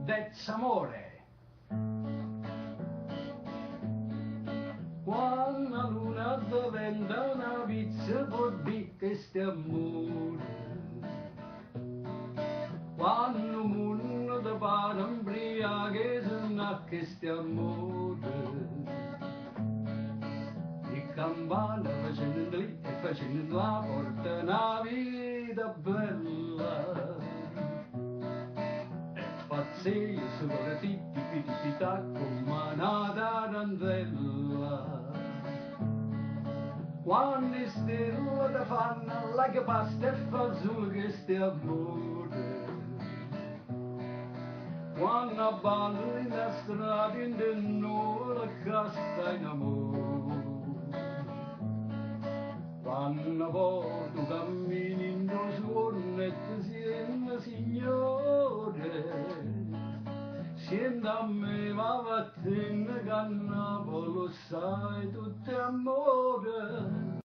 that's amore. Quando la luna diventa una pizza può dire che stiamo amore. Quando il mondo ti pare imbriache se che stiamo amore. Le campane facendo lì e facendo la porta una vita bella. E pazzesco sopra titti pitti come una tarantella. Quando le stelle ti fanno like pasta e fagioli che stiamo amore. Quando ballo in la strada in denora casta in amore. Quando poi tu cammini in due suoni e ti siedi signore, scendi a me ma vattene che a Napoli sai tutto amore.